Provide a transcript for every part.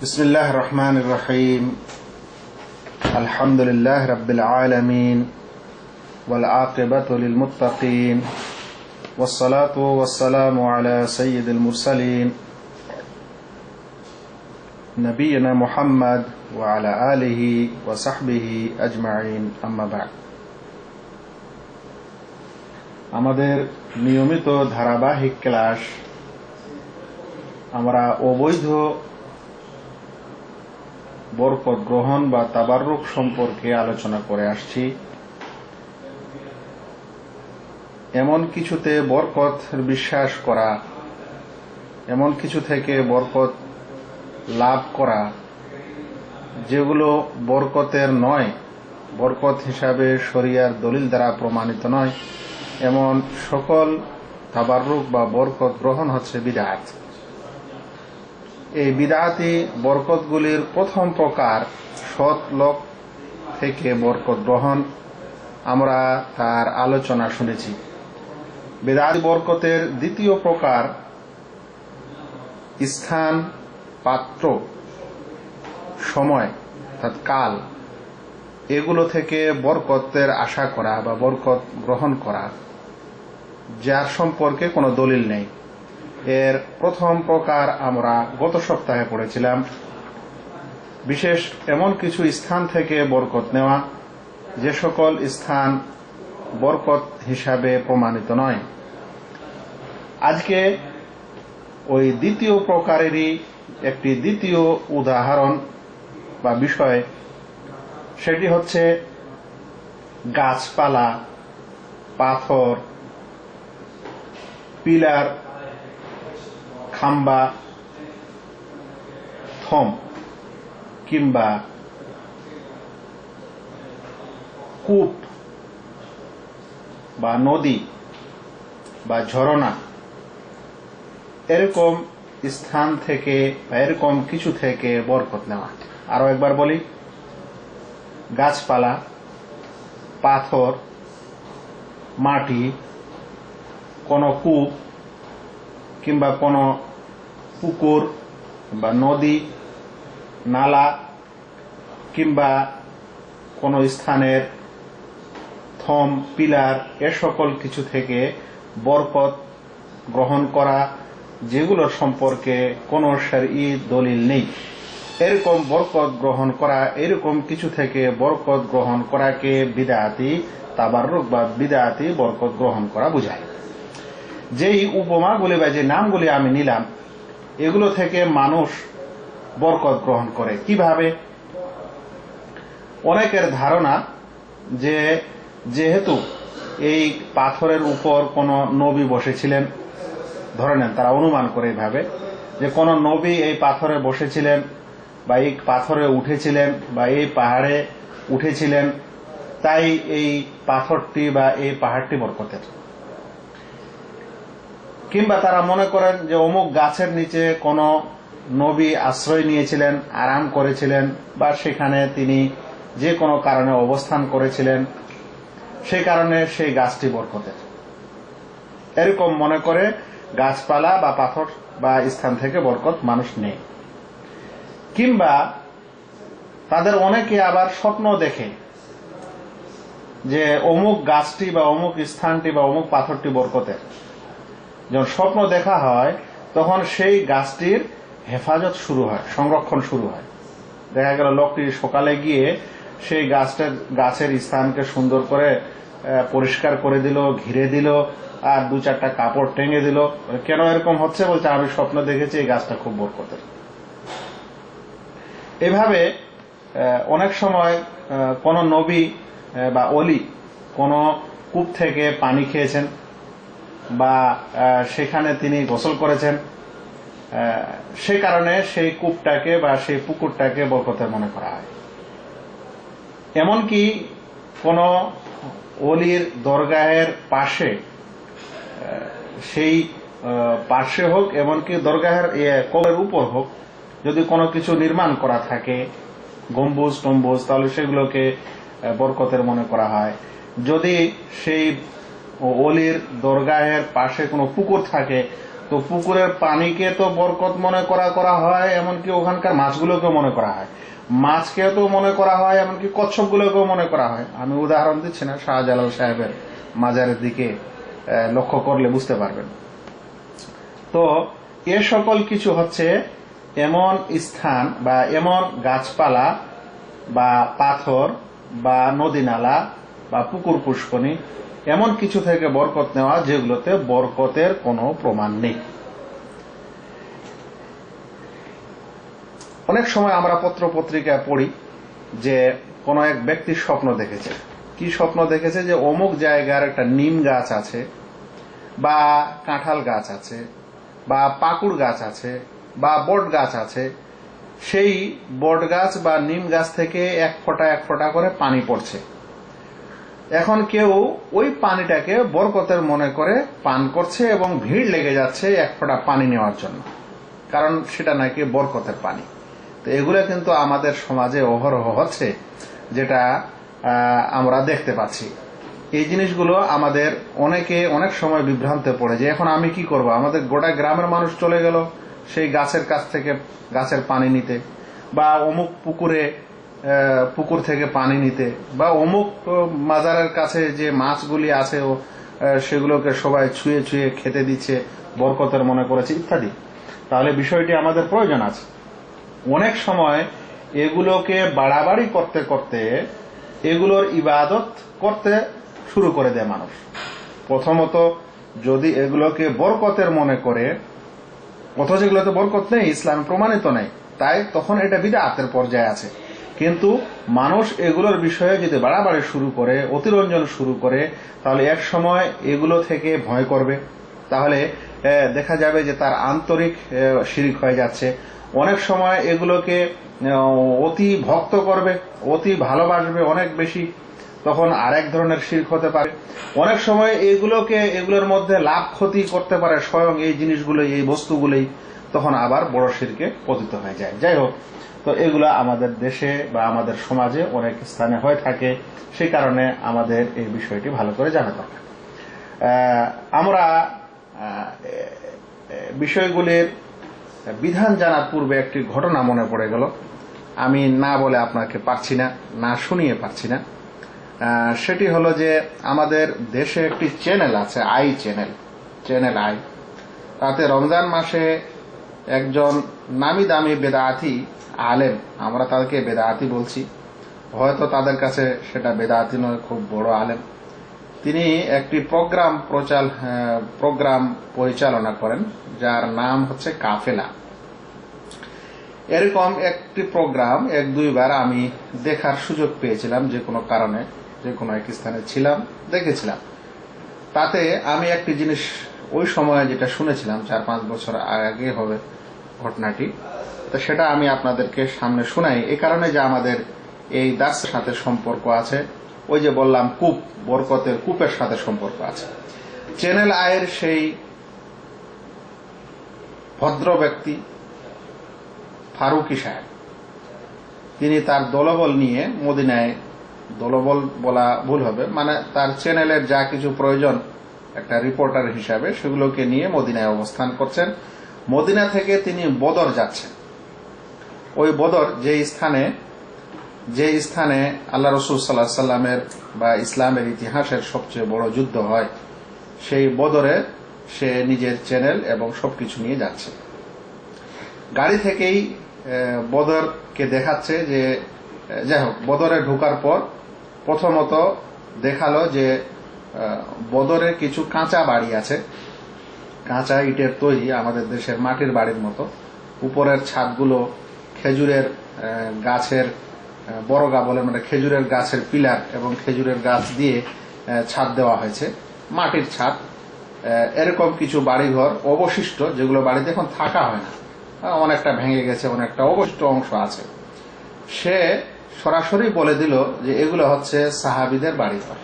বিসমিল্লাহির রহমানির রহিম। আলহামদুলিল্লাহি রাব্বিল আলামিন ওয়াল আকিবাতু লিল মুত্তাকিন ওয়াস সালাতু ওয়াস সালামু আলা সাইয়্যিদিল মুরসালিন নবিয়িনা মুহাম্মদ ওয়া আলা আলিহি ওয়া সাহবিহি আজমাইন, আম্মা বা'দ। আমাদের নিয়মিত ধারাবাহিক ক্লাস আমরা অবৈধ বরকত গ্রহণ বা তাবাররুক সম্পর্কে আলোচনা করে আসছি। এমন কিছুতে বরকত বিশ্বাস করা, এমন কিছু থেকে বরকত লাভ করা যেগুলো বরকতের নয়, বরকত হিসাবে শরিয়ার দলিল দ্বারা প্রমাণিত নয়, এমন সকল তাবাররুক বা বরকত গ্রহণ হচ্ছে বিদআত। এই বিদআতি বরকতগুলির প্রথম প্রকার সৎ লোক থেকে বরকত গ্রহণ, আমরা তার আলোচনা শুনেছি। বিদআতি বরকতের দ্বিতীয় প্রকার স্থান, পাত্র, সময় অর্থাৎ কাল, এগুলো থেকে বরকতের আশা করা বা বরকত গ্রহণ করা, যার সম্পর্কে কোনো দলিল নেই। এর প্রথম প্রকার আমরা গত সপ্তাহে পড়েছিলাম। বিশেষ এমন কিছু স্থান থেকে বরকত নেওয়া যে সকল স্থান বরকত হিসাবে প্রমাণিত নয়। আজকে ওই দ্বিতীয় প্রকারেরই একটি দ্বিতীয় উদাহরণ বা বিষয়, সেটি হচ্ছে গাছপালা, পাথর, পিলার, খাম্বা, থম কিংবা কূপ বা নদী বা ঝরনা, এরকম স্থান থেকে বা এরকম কিছু থেকে বরকত নেওয়া। আরো একবার বলি, গাছপালা, পাথর, মাটি, কোনো কূপ কিংবা কোনো পুকুর বা নদী, নালা কিংবা কোনো স্থানের থম, পিলার, এ সকল কিছু থেকে বরকত গ্রহণ করা যেগুলোর সম্পর্কে কোনো শরঈ দলিল নেই, এরকম বরকত গ্রহণ করা, এরকম কিছু থেকে বরকত গ্রহণ করাকে বিদআতি তাবাররুক বা বিদআতি বরকত গ্রহণ করা বোঝায়। যেই উপমাগুলি বা যে নামগুলি আমি নিলাম, এগুলো থেকে মানুষ বরকত গ্রহণ করে কিভাবে? অনেকের ধারণা যে যেহেতু এই পাথরের উপর কোনো নবী বসেছিলেন, ধরে নেন তারা অনুমান করে এইভাবে যে কোনো নবী এই পাথরে বসেছিলেন বা এই পাথরে উঠেছিলেন বা এই পাহাড়ে উঠেছিলেন, তাই এই পাথরটি বা এই পাহাড়টি বরকতের। কিংবা তারা মনে করেন যে অমুক গাছের নিচে কোনো নবী আশ্রয় নিয়েছিলেন, আরাম করেছিলেন, বা সেখানে তিনি যে কোনো কারণে অবস্থান করেছিলেন, সেই কারণে সেই গাছটি বরকতের। এরকম মনে করে গাছপালা বা পাথর বা স্থান থেকে বরকত মানুষ নেয়। কিংবা তাদের অনেকে আবার স্বপ্ন দেখে যে অমুক গাছটি বা অমুক স্থানটি বা অমুক পাথরটি বরকতের। যখন স্বপ্ন দেখা হয় তখন সেই গাছটির হেফাজত শুরু হয়, সংরক্ষণ শুরু হয়। দেখা গেল লোকটি সকালে গিয়ে সেই গাছের স্থানকে সুন্দর করে পরিষ্কার করে দিল, ঘিরে দিল, আর দু চারটা কাপড় টেঙে দিল। কেন এরকম হচ্ছে? বলছে আমি স্বপ্ন দেখেছি এই গাছটা খুব বরকতের। এভাবে অনেক সময় কোন নবী বা অলি কোন কূপ থেকে পানি খেয়েছেন বা সেখানে তিনি গোসল করেছেন, সে কারণে সেই কূপটাকে বা সেই পুকুরটাকে বরকতের মনে করা হয়। এমনকি কোন অলির দরগাহের পাশে, সেই পাশে হোক, এমনকি দরগাহের কবরের উপর হোক, যদি কোনো কিছু নির্মাণ করা থাকে, গম্বুজ টম্বুজ, তাহলে সেগুলোকে বরকতের মনে করা হয়। যদি সেই অলির দরগাহের পাশে কোনো পুকুর থাকে, তো তো পুকুরের পানিকে তো বরকত মনে করা হয়, এমনকি ওখানকার মাছগুলোকেও মনে করা হয়, মাছকেও তো মনে করা হয়, এমনকি কচ্ছপগুলোকেও মনে করা হয়। আমি উদাহরণ দিচ্ছি না, শাহজালাল সাহেবের মাজারের দিকে লক্ষ্য করলে বুঝতে পারবেন। তো এ সকল কিছু হচ্ছে এমন স্থান বা এমন গাছপালা বা পাথর বা নদী নালা বা পুকুর পুষ্করণী এমন কিছু থেকে বরকত নেওয়া যেগুলোতে বরকতের কোনো প্রমাণ নেই। অনেক সময় আমরা পত্র পত্রিকায় পড়ি যে কোন এক ব্যক্তির স্বপ্ন দেখেছে। কি স্বপ্ন দেখেছে? যে অমুক জায়গার একটা নিম গাছ আছে বা কাঁঠাল গাছ আছে বা পাকুড় গাছ আছে বা বট গাছ আছে, সেই বট গাছ বা নিম গাছ থেকে এক ফোঁটা করে পানি পড়ছে। এখন কেউ ওই পানিটাকে বরকতের মনে করে পান করছে এবং ভিড় লেগে যাচ্ছে এক ফোঁটা পানি নেওয়ার জন্য, কারণ সেটা নাকি বরকতের পানি। তো এগুলো কিন্তু আমাদের সমাজে অহরহ হচ্ছে, যেটা আমরা দেখতে পাচ্ছি। এই জিনিসগুলো আমাদের অনেক সময় বিভ্রান্তে পড়ে যে এখন আমি কি করব। আমাদের গোটা গ্রামের মানুষ চলে গেল সেই গাছের কাছ থেকে গাছের পানি নিতে, বা অমুক পুকুর থেকে পানি নিতে, বা অমুক মাজারের কাছে যে মাছগুলি আছে সেগুলোকে সবাই ছুঁয়ে ছুঁয়ে খেতে দিচ্ছে, বরকতের মনে করেছে ইত্যাদি। তাহলে বিষয়টি আমাদের প্রয়োজন আছে। অনেক সময় এগুলোকে বাড়াবাড়ি করতে করতে এগুলোর ইবাদত করতে শুরু করে দেয় মানুষ। প্রথমত যদি এগুলোকে বরকতের মনে করে, অথচ এগুলোতে বরকত নেই, ইসলাম প্রমাণিত নেই, তাই তখন এটা বিদআতের পর্যায়ে আছে। কিন্তু মানুষ এগুলোর বিষয়ে যদি বাড়াবাড়ি শুরু করে, অতিরঞ্জন শুরু করে, তাহলে এক সময় এগুলো থেকে ভয় করবে। তাহলে দেখা যাবে যে তার আন্তরিক শিরক হয়ে যাচ্ছে। অনেক সময় এগুলোকে অতি ভক্ত করবে, অতি ভালোবাসবে অনেক বেশি, তখন আরেক ধরনের শিরক হতে পারে। অনেক সময় এগুলোর মধ্যে লাভ ক্ষতি করতে পারে স্বয়ং এই জিনিসগুলোই, এই বস্তুগুলোই, তখন আবার বড় শিরকে পতিত হয়ে যায়। যাই হোক, তো এগুলো আমাদের দেশে বা আমাদের সমাজে অনেক স্থানে হয়ে থাকে, সেই কারণে আমাদের এই বিষয়টি ভালো করে জানা দরকার। আমরা বিষয়গুলির বিধান জানার পূর্বে একটি ঘটনা মনে পড়ে গেল, আমি না বলে আপনাকে পারছি না, না শুনিয়ে পারছি না। সেটি হলো যে আমাদের দেশে একটি চ্যানেল আছে, চ্যানেল আই। তাতে রমজান মাসে একজন নামি দামি বেদাতি আলেম, আমরা তাদেরকে বেদাতি বলছি, হয়তো তাদের কাছে সেটা বেদাতি নয়, খুব বড় আলেম। তিনি একটি প্রোগ্রাম পরিচালনা করেন, যার নাম হচ্ছে কাফেলা। এরকম একটি প্রোগ্রাম এক দুইবার আমি দেখার সুযোগ পেয়েছিলাম, যে কোনো কারণে যে কোনো এক স্থানে ছিলাম, দেখেছিলাম। তাতে আমি একটি জিনিস ওই সময় যেটা শুনেছিলাম, 4-5 বছর আগে হবে ঘটনাটি, তো সেটা আমি আপনাদেরকে সামনে শোনাই। এই কারণে যে আমাদের এই দাসের সাথে সম্পর্ক আছে, ওই যে বললাম বরকতের কূপের সাথে সম্পর্ক আছে। চ্যানেল আয়ের সেই ভদ্র ব্যক্তি ফারুকি সাহেব, তিনি তার দলবল নিয়ে মদিনায়, দলবল বলা ভুল হবে, মানে তার চ্যানেলের যা কিছু প্রয়োজন একটা রিপোর্টার হিসাবে, সেগুলোকে নিয়ে মদিনায় অবস্থান করছেন। মদিনা থেকে তিনি বদর যাচ্ছেন। ওই বদর যে স্থানে আল্লাহ রসুল সাল্লাল্লাহু আলাইহি সাল্লামের বা ইসলামের ইতিহাসের সবচেয়ে বড় যুদ্ধ হয়, সেই বদরে সে নিজের চ্যানেল এবং সবকিছু নিয়ে যাচ্ছে। গাড়ি থেকেই বদরকে দেখাচ্ছে যে, যাই হোক, বদরে ঢোকার পর প্রথমত দেখালো যে বদরে কিছু কাঁচা বাড়ি আছে, কাঁচা ইটের তৈরি, আমাদের দেশের মাটির বাড়ির মতো। উপরের ছাদগুলো খেজুরের গাছের বরগা বলে, মানে খেজুরের গাছের পিলার এবং খেজুরের গাছ দিয়ে ছাদ দেওয়া হয়েছে, মাটির ছাদ। এরকম কিছু বাড়িঘর অবশিষ্ট, যেগুলো বাড়িতে এখন থাকা হয় না, অনেকটা ভেঙে গেছে, অনেকটা অবশিষ্ট অংশ আছে। সে সরাসরি বলে দিল যে এগুলো হচ্ছে সাহাবীদের বাড়িঘর।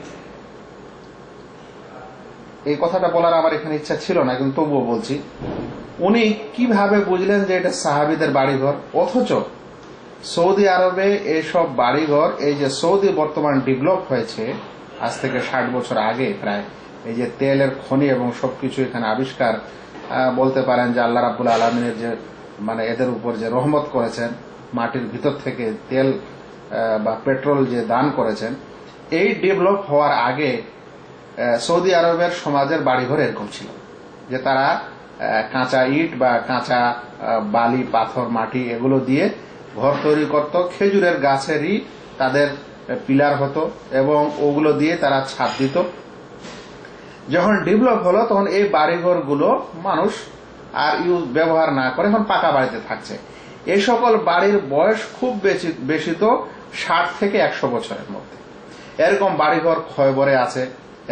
এই কথাটা বলার আমার এখানে ইচ্ছা ছিল না, কিন্তু তবুও বলছি। উনি কিভাবে বুঝলেন যে এটা সাহাবীদের বাড়িঘর? অথচ সৌদি আরবে এইসব বাড়িঘর, এই যে সৌদি বর্তমান ডেভেলপ হয়েছে আজ থেকে 60 বছর আগে প্রায়, এই যে তেলের খনি এবং সবকিছু এখানে আবিষ্কার বলতে পারেন যে আল্লাহ রাব্বুল আলামিনের যে মানে এদের উপর যে রহমত করেছেন, মাটির ভিতর থেকে তেল বা পেট্রোল যে দান করেছেন, এই ডেভেলপ হওয়ার আগে সৌদি আরবের সমাজের বাড়িঘর এরকম ছিল যে তারা কাঁচা ইট বা কাঁচা বালি, পাথর, মাটি এগুলো দিয়ে ঘর তৈরি করত। খেজুরের গাছেরই তাদের পিলার হতো এবং ওগুলো দিয়ে তারা ছাদ দিত। যখন ডেভেলপ হলো তখন এই বাড়িঘরগুলো মানুষ আর ব্যবহার না করে এখন পাকা বাড়িতে থাকছে। এই সকল বাড়ির বয়স খুব বেশি তো 60 থেকে 100 বছরের মধ্যে। এরকম বাড়িঘর খয়বরে আছে,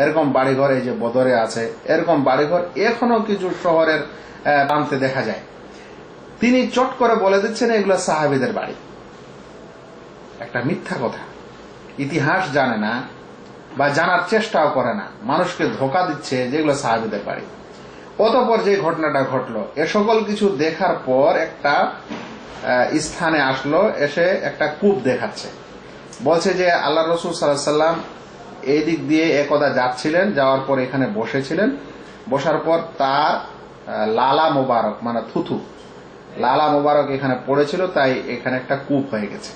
এরকম বাড়িঘর এই যে বদরে আছে, এরকম বাড়িঘর এখনো কিছু শহরের প্রান্তে দেখা যায়। তিনি চট করে বলে দিচ্ছেন এগুলো সাহাবীদের বাড়ি। একটা মিথ্যা কথা। ইতিহাস জানে না বা জানার চেষ্টাও করে না, মানুষকে ধোকা দিচ্ছে যেগুলো সাহাবীদের বাড়ি। অতঃপর যে ঘটনাটা ঘটলো, এ সকল কিছু দেখার পর একটা স্থানে আসলো, এসে একটা কূপ দেখাচ্ছে। বলছে যে আল্লাহ রাসূল সাল্লাল্লাহু আলাইহি সাল্লাম এই দিক দিয়ে একদা যাচ্ছিলেন, যাওয়ার পর এখানে বসেছিলেন। বসার পর তার লালা মোবারক মানে থুথু, লালা মোবারক এখানে পড়েছিল, তাই এখানে একটা কূপ হয়ে গেছে।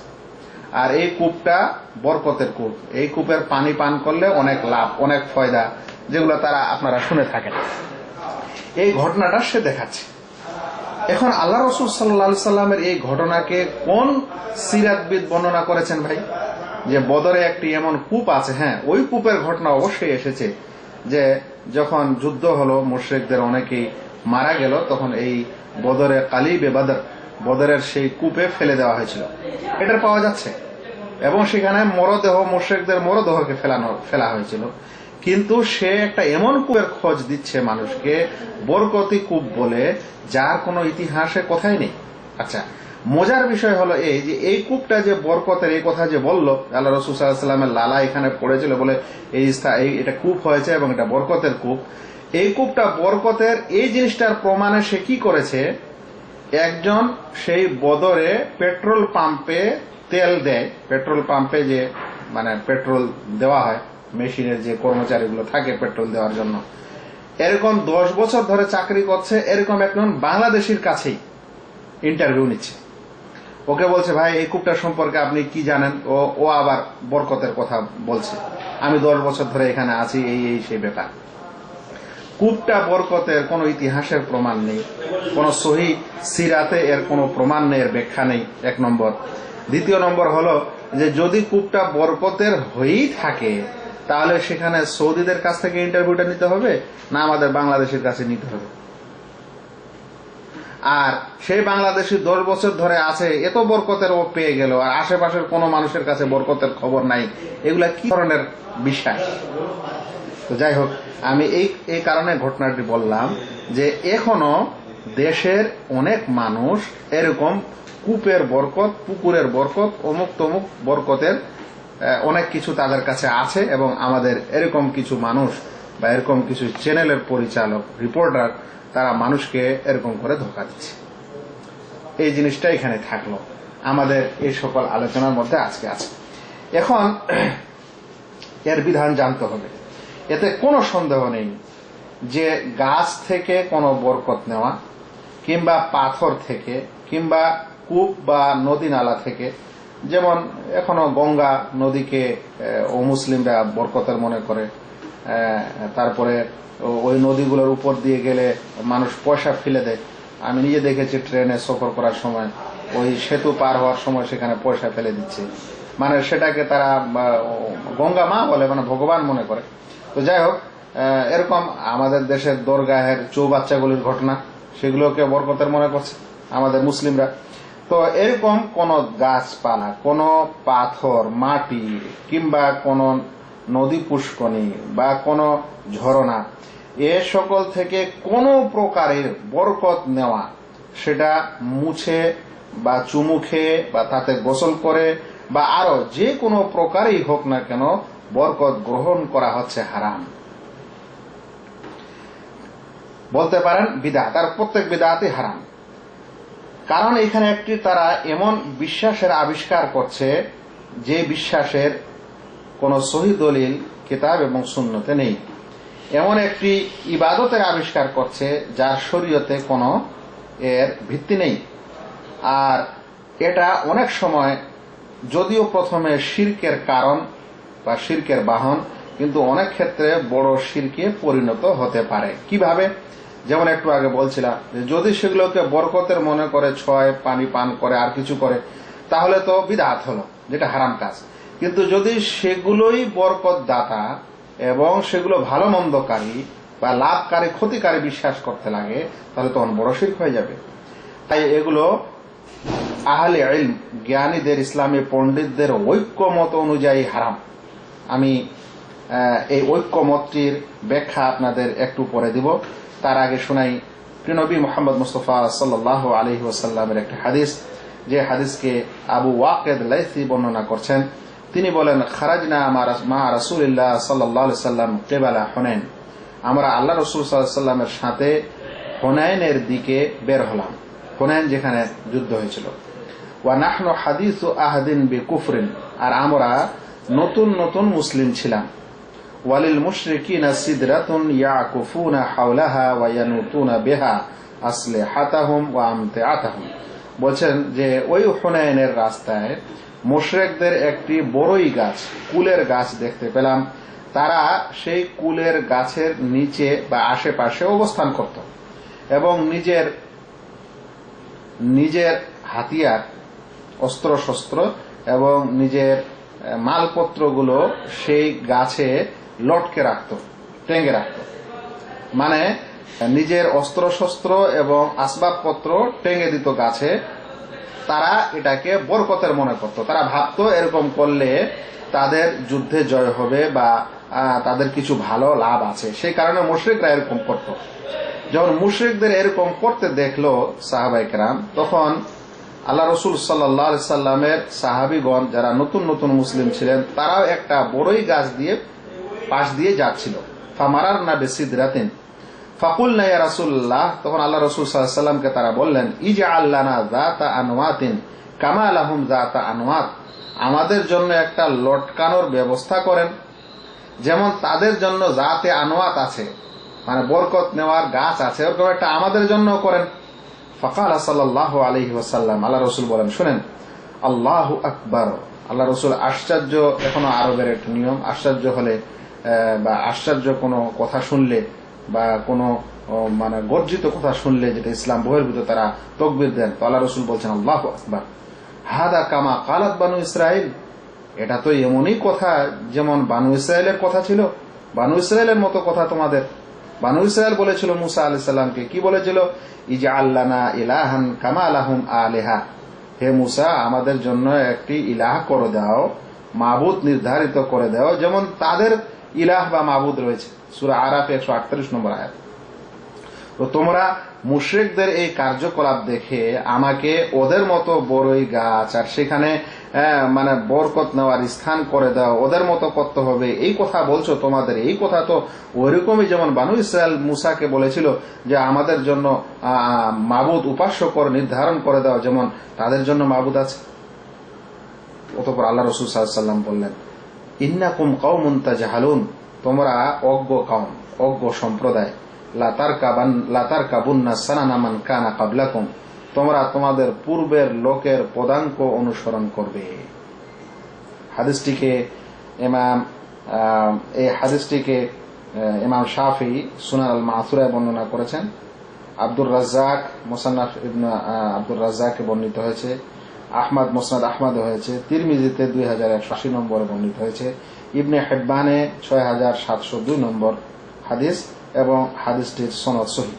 আর এই কূপটা বরকতের কূপ। এই কূপের পানি পান করলে অনেক লাভ, অনেক ফয়দা, যেগুলো তারা আপনারা শুনে থাকেন। এই ঘটনাটা সে দেখাচ্ছে। এখন আল্লাহ রাসূল সাল্লাল্লাহু আলাইহি সাল্লামের এই ঘটনাকে কোন সিরাতবিদ বর্ণনা করেছেন ভাই? যে বদরে একটি এমন কূপ আছে। হ্যাঁ, ওই কূপের ঘটনা অবশ্যই এসেছে যে যখন যুদ্ধ হলো, মুশরিকদের অনেকেই মারা গেল, তখন এই বদরে কালিবে বদর, বদরের সেই কূপে ফেলে দেওয়া হয়েছিল। এটার পাওয়া যাচ্ছে এবং সেখানে মরদেহ, মুশরিকদের মরদেহকে ফেলা হয়েছিল। কিন্তু সে একটা এমন কূপের খোঁজ দিচ্ছে মানুষকে, বরকতি কূপ বলে, যার কোনো ইতিহাসে কথাই নেই। আচ্ছা, মজার বিষয় হলো এই যে এই কূপটা যে বরকতের, এই কথা যে বলল আল্লাহ রাসূল সাল্লাল্লাহু আলাইহি সাল্লামের লালা এখানে পড়েছিল বলে এটা কূপ হয়েছে এবং এটা বরকতের কূপ। এই কূপটা বরকতের, এই জিনিসটার প্রমাণে সে কি করেছে? একজন সেই বদরে পেট্রোল পাম্পে তেল দেয়, পেট্রোল পাম্পে যে মানে পেট্রোল দেওয়া হয়, মেশিনের যে কর্মচারীগুলো থাকে পেট্রোল দেওয়ার জন্য, এরকম 10 বছর ধরে চাকরি করছে, এরকম একজন বাংলাদেশির কাছেই ইন্টারভিউ নিচ্ছে। ওকে বলছে, ভাই এই কূপটা সম্পর্কে আপনি কি জানেন? ও আবার বরকতের কথা বলছে, আমি 10 বছর ধরে এখানে আছি, এই সেই ব্যাপার। কূপটা বরকতের কোনো ইতিহাসের প্রমাণ নেই, কোন সহি সিরাতে এর কোনো প্রমাণ নেই, এর ব্যাখ্যা নেই, 1 নম্বর। দ্বিতীয় নম্বর হলো যে যদি কূপটা বরকতের হয়েই থাকে, তাহলে সেখানে সৌদিদের কাছ থেকে ইন্টারভিউটা নিতে হবে না আমাদের বাংলাদেশের কাছে নিতে হবে? আর সেই বাংলাদেশি 10 বছর ধরে আছে, এত বরকতের ও পেয়ে গেল, আর আশেপাশের কোনো মানুষের কাছে বরকতের খবর নাই। এগুলা কি ধরনের বিষয়? তো যাই হোক, আমি এই কারণে ঘটনাটি বললাম যে এখনো দেশের অনেক মানুষ এরকম কূপের বরকত, পুকুরের বরকত, অমুক তমুক বরকতের অনেক কিছু তাদের কাছে আছে, এবং আমাদের এরকম কিছু মানুষ বা এরকম কিছু চ্যানেলের পরিচালক, রিপোর্টার, তারা মানুষকে এরকম করে ধোঁকা দিচ্ছে। এই জিনিসটা এখানে থাকলো আমাদের এই সকল আলোচনার মধ্যে আজকে আছে। এখন এর বিধান জানতে হবে। এতে কোনো সন্দেহ নেই যে গাছ থেকে কোনো বরকত নেওয়া, কিংবা পাথর থেকে, কিংবা কূপ বা নদী নালা থেকে, যেমন এখনো গঙ্গা নদীকে অমুসলিমরা বরকতের মনে করে, তারপরে ওই নদীগুলোর উপর দিয়ে গেলে মানুষ পয়সা ফেলে দেয়। আমি নিজে দেখেছি ট্রেনে সফর করার সময় ওই সেতু পার হওয়ার সময় সেখানে পয়সা ফেলে দিচ্ছে, মানে সেটাকে তারা গঙ্গা মা বলে, মানে ভগবান মনে করে। তো যাই হোক, এরকম আমাদের দেশের দরগাহের চৌবাচ্চাগুলির ঘটনা, সেগুলোকে বরকতের মনে করছে আমাদের মুসলিমরা। তো এরকম কোন গাছপালা, কোন পাথর, মাটি, কিংবা কোন নদী পুষ্করণী বা কোন ঝরনা, এ সকল থেকে কোন প্রকারের বরকত নেওয়া, সেটা মুছে বা চুমু খেয়ে বা তাতে গোসল করে বা আরো যে কোনো প্রকারেই হোক না কেন, বরকত গ্রহণ করা হচ্ছে হারাম। বলতে পারেন বিদআত, আর প্রত্যেক বিদআতই হারাম। কারণ এখানে একটি তারা এমন বিশ্বাসের আবিষ্কার করছে যে বিশ্বাসের কোন সহি দলিল কিতাব এবং সুন্নতে নেই। এমন একটি ইবাদতের আবিষ্কার করছে যার শরীয়তে কোনো এর ভিত্তি নেই। আর এটা অনেক সময় যদিও প্রথমে শিরকের কারণ বা শিরকের বাহন, কিন্তু অনেক ক্ষেত্রে বড় শিরকে পরিণত হতে পারে। কিভাবে? যেমন একটু আগে বলছিলাম যে যদি সেগুলোকে বরকতের মনে করে, ছয়, পানি পান করে, আর কিছু করে, তাহলে তো বিদআত হলো, যেটা হারাম কাজ। কিন্তু যদি সেগুলোই বরকত দাতা এবং সেগুলো ভালো মন্দকারী বা লাভকারী ক্ষতিকারী বিশ্বাস করতে লাগে, তাহলে তখন বড় শিরক হয়ে যাবে। তাই এগুলো আহলে ইলম, জ্ঞানীদের, ইসলামী পণ্ডিতদের ঐক্যমত অনুযায়ী হারাম। আমি এই ঐক্যমতটির ব্যাখ্যা আপনাদের একটু পরে দিব। তার আগে শোনাই নবী মুহাম্মদ মুস্তাফা সাল্লাল্লাহু আলাইহি ওয়াসাল্লামের একটি হাদিস, যে হাদিসকে আবু ওয়াকিদ লাইসি বর্ণনা করছেন। তিনি বলেন, খারাজনা মা রাসূলিল্লাহ সাল্লাল্লাহু আলাইহি ওয়াসাল্লাম কিবালা হুনাইন। আমরা আল্লাহ রাসূল সাল্লাল্লাহু আলাইহি ওয়াসাল্লামের সাথে হুনাইনের দিকে বের হলাম, হুনাইন যেখানে যুদ্ধ হয়েছিল। ওয়া নাহনু হাদিসু আহাদিন বিকুফরিন, আর আমরা নতুন নতুন মুসলিম ছিলাম। ওয়ালিল মুশরিকিনা সিদরাতুন ইয়াকুফুনা হাওলাহা ওয়া ইয়ানুতুনা বিহা আসলিহাতাহুম ওয়া আমতিআতাহুম। বলেন যে ওই হুনাইনের রাস্তায় মুশরিকদের একটি বড়ই গাছ, কুলের গাছ দেখতে পেলাম। তারা সেই কুলের গাছের নিচে বা আশেপাশে অবস্থান করত এবং নিজের হাতিয়ার, অস্ত্র শস্ত্র এবং নিজের মালপত্রগুলো সেই গাছে লটকে রাখত, টেঙ্গে রাখত। মানে নিজের অস্ত্র শস্ত্র এবং আসবাবপত্র টেঙ্গে দিত গাছে। তারা এটাকে বরকতের মনে করত। তারা ভাবত এরকম করলে তাদের যুদ্ধে জয় হবে বা তাদের কিছু ভালো লাভ আছে, সেই কারণে মুশরিকরা এরকম করত। যখন মুশরিকদের এরকম করতে দেখলো সাহাবায়ে কেরাম, তখন আল্লাহ রসুল সাল্লাল্লাহু আলাইহি সাল্লামের সাহাবীগণ যারা নতুন নতুন মুসলিম ছিলেন, তারাও একটা বড়ই গাছ দিয়ে পাশ দিয়ে যাচ্ছিল। ফামারারনা বিসিদরাতিন ফাকুলনা ইয়া রাসূলুল্লাহ, তখন আল্লাহ রসুল সাল্লাল্লাহু আলাইহি সাল্লামকে তারা বললেন, ইজআল লানা যাতা আনওয়াতিন কামা লাহুম যাতা আনওয়াত, আমাদের জন্য একটা লটকানোর ব্যবস্থা করেন, যেমন তাদের জন্য যাতে আনওয়াত আছে, মানে বরকত নেওয়ার গাছ আছে, ওরকম একটা আমাদের জন্য করেন। ফাকাল সাল্লাল্লাহু আলাইহি ওয়াসাল্লাম, আল্লাহ রসুল বলেন, শুনেন, আল্লাহু আকবার। আল্লাহ রসুল আশ্চর্য, এখনো আরবের একটা নিয়ম, আশ্চর্য হলে বা আশ্চর্য কোনো কথা শুনলে বা কোনো মানে গর্জিত কথা শুনলে, যেটা ইসলাম বহির্ভূত, তারা তাকবীর দেন। তো আল্লাহ রসুল বলছেন, আল্লাহু আকবার, হাদা কামা কালাত বানু ইসরাইল, এটা তো এমনই কথা যেমন বানু ইসরায়েলের কথা ছিল, বানু ইসরায়েলের মতো কথা তোমাদের। বানু ইসরায়েল বলেছিল মুসা আলাইহিস সালামকে, কি বলেছিল? ইজআল লানা ইলাহান কামা লাহুম আলিহা, হে মুসা, আমাদের জন্য একটি ইলাহ করে দাও, মাবুদ নির্ধারিত করে দাও, যেমন তাদের ইলাহ বা মাবুদ রয়েছে। সূরা আরাফ 138 নম্বর আয়াত। তো তোমরা মুশরিকদের এই কার্যকলাপ দেখে আমাকে ওদের মতো বড়ই গাছ আর সেখানে মানে বরকত নেওয়ার স্থান করে দাও, ওদের মতো করতে হবে, এই কথা বলছো। তোমাদের এই কথা তো ওইরকমই যেমন বানু ইসরায়েল মুসাকে বলেছিল যে আমাদের জন্য মাবুদ উপাস্য করে নির্ধারণ করে দাও, যেমন তাদের জন্য মাবুদ আছে। অতঃপর আল্লাহ রাসূল সাল্লাল্লাহু আলাইহি ওয়াসাল্লাম বললেন, ইন্নাকুম কওমুন তাজহালুন, তোমরা অজ্ঞ কওম, অজ্ঞ সম্প্রদায়। লাতারকাবুন্না সানানা মান কানা ক্বাবলাকুম, তোমরা তোমাদের পূর্বের লোকের পদাঙ্ক অনুসরণ করবে। এই হাদিসটিকে ইমাম শাফিঈ সুনান আল মাসুরায় বর্ণনা করেছেন। আব্দুর রাজ্জাক মুসান্নাফ ইবনে আব্দুর রাজ্জাকে বর্ণিত হয়েছে, আহমদ মুসনাদ আহমদ হয়েছে, তিরমিজিতে 2180 নম্বরে বর্ণিত হয়েছে, ইবনে হিব্বানে 6702 নম্বর হাদিস, এবং হাদিসটির সনদ সহিহ।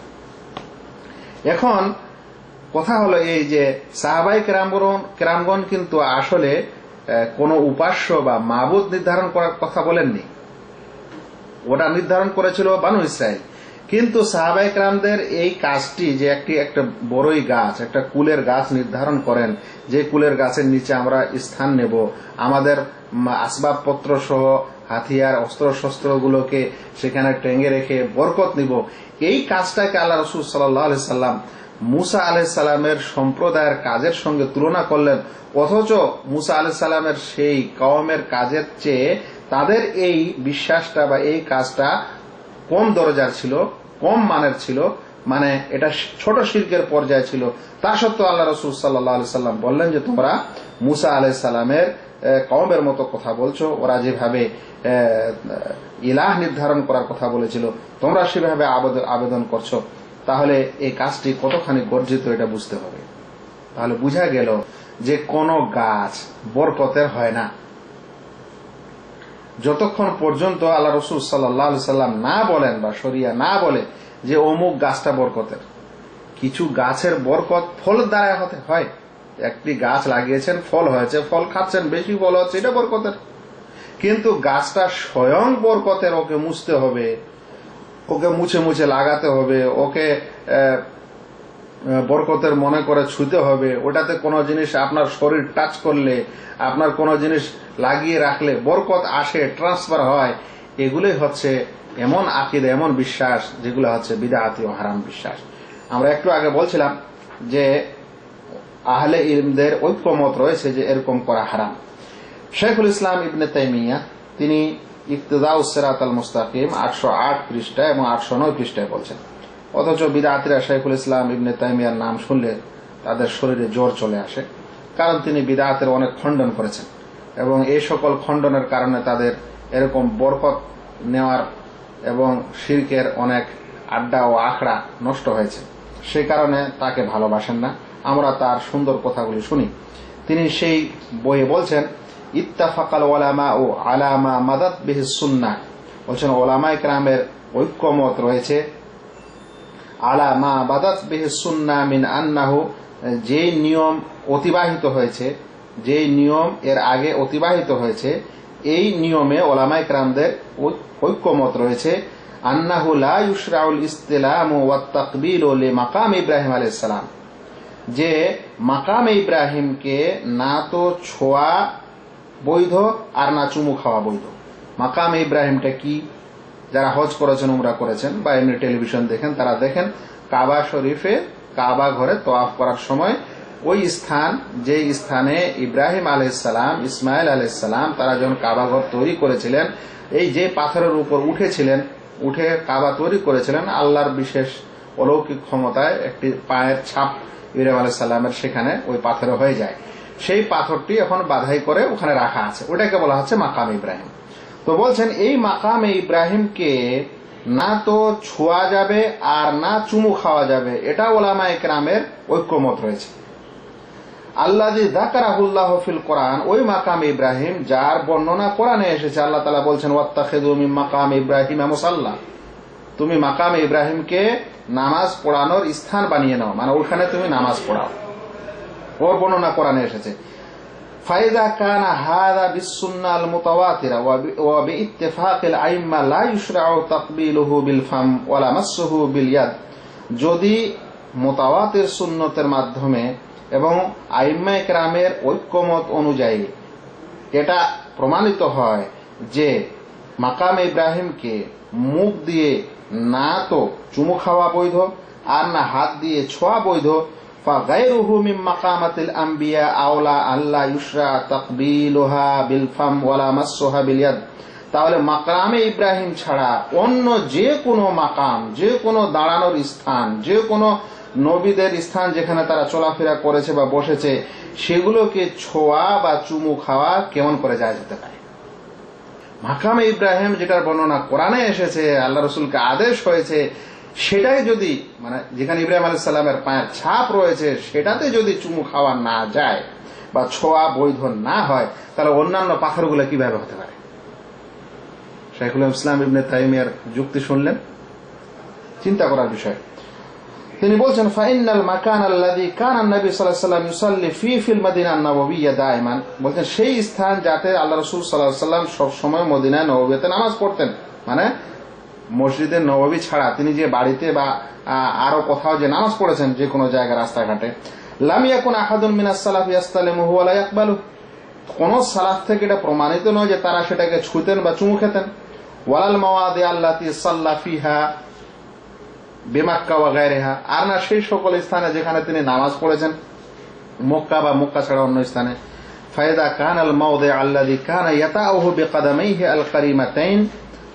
এখন কথা হলো এই যে সাহাবায়ে কেরামগণ কিন্তু আসলে কোনো উপাস্য বা মাবুদ নির্ধারণ করার কথা বলেননি, ওটা নির্ধারণ করেছিল বানু ইসরাইল। কিন্তু সাহাবায়ে কেরামদের এই কাজটি যে একটা বড়ই গাছ, একটা কুলের গাছ নির্ধারণ করেন, যে কুলের গাছের নিচে আমরা স্থান নেব, আমাদের আসবাবপত্র সহ হাতিয়ার, অস্ত্র শস্ত্রগুলোকে সেখানে টেঙ্গে রেখে বরকত নিব, এই কাজটাকে আল্লাহ রাসূল সাল্লাল্লাহু আলাইহি সাল্লাম মুসা আলাইহিস সালামের সম্প্রদায়ের কাজের সঙ্গে তুলনা করলেন। অথচ মুসা আলাইহিস সালামের সেই কওমের কাজের চেয়ে তাদের এই বিশ্বাসটা বা এই কাজটা কম দরজার ছিল, কম মানের ছিল, মানে এটা ছোট শিরকের পর্যায়ে ছিল। তা সত্ত্বেও আল্লাহ রাসূল সাল্লাল্লাহু আলাইহি সাল্লাম বললেন যে তোমরা মুসা আলাইহিস সালামের কওমের মতো কথা বলছো, ওরা যেভাবে ইলাহ নির্ধারণ করার কথা বলেছিল তোমরা সেভাবে আবেদন করছো, তাহলে এই কাজটি কতখানি গর্জিত এটা বুঝতে হবে। তাহলে বুঝা গেল যে কোন গাছ বরকতের হয় না যতক্ষণ পর্যন্ত আল্লাহ রাসূল সাল্লাল্লাহু আলাইহি সাল্লাম না বলেন বা শরিয়া না বলে যে অমুক গাছটা বরকতের। কিছু গাছের বরকত ফল দ্বারা হতে হয়। একটি গাছ লাগিয়েছেন, ফল হয়েছে, ফল খাচ্ছেন, বেশি ফল হচ্ছে, এটা বরকতের। কিন্তু গাছটা স্বয়ং বরকতের, ওকে মুছতে হবে, ওকে মুছে মুছে লাগাতে হবে, ওকে বরকতের মনে করে ছুঁতে হবে, ওটাতে কোনো জিনিস আপনার শরীর টাচ করলে, আপনার কোনো জিনিস লাগিয়ে রাখলে বরকত আসে, ট্রান্সফার হয়, এগুলোই হচ্ছে এমন আকীদা, এমন বিশ্বাস যেগুলো হচ্ছে বিদআতি ও হারাম বিশ্বাস। আমরা একটু আগে বলছিলাম যে আহলে ইলমদের ঐক্যমত রয়েছে যে এরকম করা হারাম। শাইখুল ইসলাম ইবনে তাইমিয়া তিনি ইক্তিদাউস সিরাতাল মুস্তাকিম 808 পৃষ্ঠা এবং 809 পৃষ্ঠায় বলছেন। অথচ বিদআতিরা শাইখুল ইসলাম ইবনে তাইমিয়ার নাম শুনলে তাদের শরীরে জ্বর চলে আসে, কারণ তিনি বিদআতের অনেক খণ্ডন করেছেন এবং এই সকল খণ্ডনের কারণে তাদের এরকম বরকত নেওয়ার এবং শিরকের অনেক আড্ডা ও আখড়া নষ্ট হয়েছে। সে কারণে তাকে ভালোবাসেন না। আমরা তার সুন্দর কথাগুলি শুনি। তিনি সেই বইয়ে বলছেন, ইত্তাফাকাল উলামা ও আলামা মাদাত বিহি সুন্নাহ, বলছেন ওলামায়ে কেরামের ঐক্যমত রয়েছে আলামা বাদাত বিহি সুন্নাহ মিন আন্নাহু, যে নিয়ম অতিবাহিত হয়েছে, যে নিয়ম এর আগে অতিবাহিত হয়েছে, এই নিয়মে ওলামায়ে কেরামদের ঐক্যমত রয়েছে আন্নাহু লা ইউশরাউল ইসতিলাম ওয়াত তাকবিল লিমাকাম ইব্রাহিম আলাইহিস সালাম, যে মাকাম ইব্রাহিমকে না তো ছোঁয়া বৈধ আর না চুমু খাওয়া বৈধ। মাকাম ইব্রাহিমটা কি? যারা হজ করেছেন, উমরা করেছেন বা এমনি টেলিভিশন দেখেন, তারা দেখেন কাবা শরীফে, কাবা ঘরে তওয়াফ করার সময় ওই স্থান, যে স্থানে ইব্রাহিম আলাইহিস সালাম, ইসমাইল আলাইহিস সালাম তারা যখন কাবা ঘর তৈরি করেছিলেন, এই যে পাথরের উপর উঠেছিলেন, উঠে কাবা তৈরি করেছিলেন, আল্লাহর বিশেষ অলৌকিক ক্ষমতায় একটি পায়ের ছাপ ইব্রাহিম আলাইহিস সালামের সেখানে ওই পাথরে হয়ে যায়। সেই পাথরটি এখন বাধাই করে ওখানে রাখা আছে, ওটাকে বলা হচ্ছে মাকাম ইব্রাহিম। তো বলছেন এই মাকামে ইব্রাহিমকে না তো ছোঁয়া যাবে আর না চুমু খাওয়া যাবে, এটা ওলামায়ে কেরামের ঐক্যমত রয়েছে। আল্লাযী যাকারাহুল্লাহু ফিল কোরআন, ওই মাকাম ইব্রাহিম যার বর্ণনা কোরআনে এসেছে। আল্লাহ তাআলা বলছেন ওয়াত্তাখিযু মিন মাকাম ইব্রাহিম মুসাল্লা, তুমি মাকাম ইব্রাহিমকে নামাজ পড়ানোর স্থান বানিয়ে নাও, মানে ওখানে তুমি নামাজ পড়াও, ওর বর্ণনা কোরআনে এসেছে। ফাইদা কানা হাযা বিসসুন্নাহ আল মুতাওয়াতিরা ওয়া বিইত্তিফাকিল আইম্মা লা ইউশরাউ তাকবিলুহু বিল ফাম ওয়ালা মাসসুহু বিল ইয়াদ, যদি মুতাওয়াতির সুন্নতের মাধ্যমে এবং আইম্মায়ে কেরামের ঐক্যমত অনুযায়ী এটা প্রমাণিত হয় যে মাকাম ইব্রাহিমকে মুখ দিয়ে না তো চুমু খাওয়া বৈধ আর না হাত দিয়ে ছোঁয়া বৈধ, ফাগাইরুহু মিন মাকামাতিল আম্বিয়া আওলা আল্লাহ ইউশরা তাকবিলুহা বিল ফাম ওয়ালা মাসসুহা বিল ইয়াদ, তাহলে মাকামে ইব্রাহিম ছাড়া অন্য যে কোনো মাকাম, যে কোনো দাঁড়ানোর স্থান, যে কোনো নবীদের স্থান যেখানে তারা চলাফেরা করেছে বা বসেছে, সেগুলোকে ছোঁয়া বা চুমু খাওয়া কেমন করে যায় যেতে পারে? মাকামে ইব্রাহিম যেটার বর্ণনা কোরআনে এসেছে, আল্লাহ রসুলকে আদেশ হয়েছে, সেটাই যদি, মানে যেখানে ইব্রাহিম আলাইহিস সালামের পায়ের ছাপ রয়েছে, সেটাতে যদি চুমু খাওয়া না যায় বা ছোঁয়া বৈধ না হয়, তাহলে অন্যান্য পাথরগুলো কিভাবে হতে পারে? শাইখুল ইসলাম ইবনে তাইমিয়ার যুক্তি শুনলেন, চিন্তা করার বিষয়। তিনি বলছেন ফাইনাল মাকান আল্লাযী কানা নবী সাল্লাল্লাহু আলাইহি ওয়াসাল্লাম ইউসাল্লি ফিল মাদিনা আন-নববিয়্যা দাইমান, বলছেন সেই স্থান যাতে আল্লাহ রাসূল সাল্লাল্লাহু আলাইহি ওয়াসাল্লাম সব সময় মদিনা নববীতে নামাজ পড়তেন, মানে মসজিদে নববী ছাড়া তিনি যে বাড়িতে বা আরো কোথাও যে নামাজ পড়েছেন, যে কোনো জায়গায় রাস্তাঘাটে, লাম ইয়াকুন আহাদুন মিনাস সালাফ ইয়াসতালিমুহু ওয়া লা ইয়াকবালু, কোন সালাফ থেকে এটা প্রমাণিত নয় যে তারা সেটাকে ছুঁতেন বা চুমু খেতেন। ওয়ালাল মাওয়াদি আল্লাতী সাল্লা ফিহা বিমাক্কা ওয়া গায়রিহা, আর না সেই সকল স্থানে যেখানে তিনি নামাজ পড়েছেন, মক্কা বা মক্কা ছাড়া অন্য স্থানে। ফায়দা কানাল মাওদি আল্লাযী কানা ইয়াতাউহু বিকদামাইহি আল কারিমাতাইন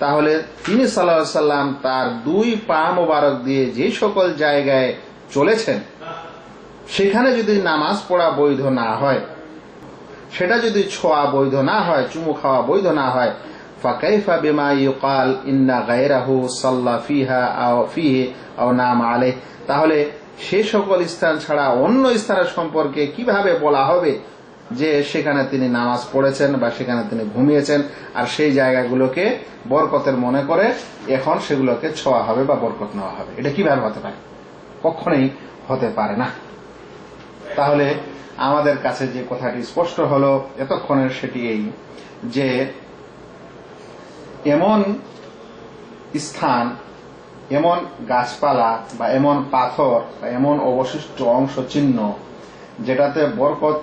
তাহলে তিনি সাল্লাল্লাহু আলাইহি সাল্লাম তার দুই পা মোবারক দিয়ে যে সকল জায়গায় চলেছেন সেখানে যদি নামাজ পড়া বৈধ না হয়, সেটা যদি ছোঁয়া বৈধ না হয়, চুমু খাওয়া বৈধ না হয়, ফাকাইফা বিমা ইউকাল ইন্না গায়রাহু সাল্লা ফিহা আও ফিহি আও নাম আলাইহি, তাহলে সে সকল স্থান ছাড়া অন্য স্থানের সম্পর্কে কিভাবে বলা হবে যে সেখানে তিনি নামাজ পড়েছেন বা সেখানে তিনি ঘুমিয়েছেন, আর সেই জায়গাগুলোকে বরকতের মনে করে এখন সেগুলোকে ছোঁয়া হবে বা বরকত নেওয়া হবে? এটা কিভাবে হতে পারে? কখনোই হতে পারে না। তাহলে আমাদের কাছে যে কথাটি স্পষ্ট হলো এতক্ষণের সেটি এই যে এমন স্থান, এমন গাছপালা বা এমন পাথর বা এমন অবশিষ্ট অংশ চিহ্ন যেটাতে বরকত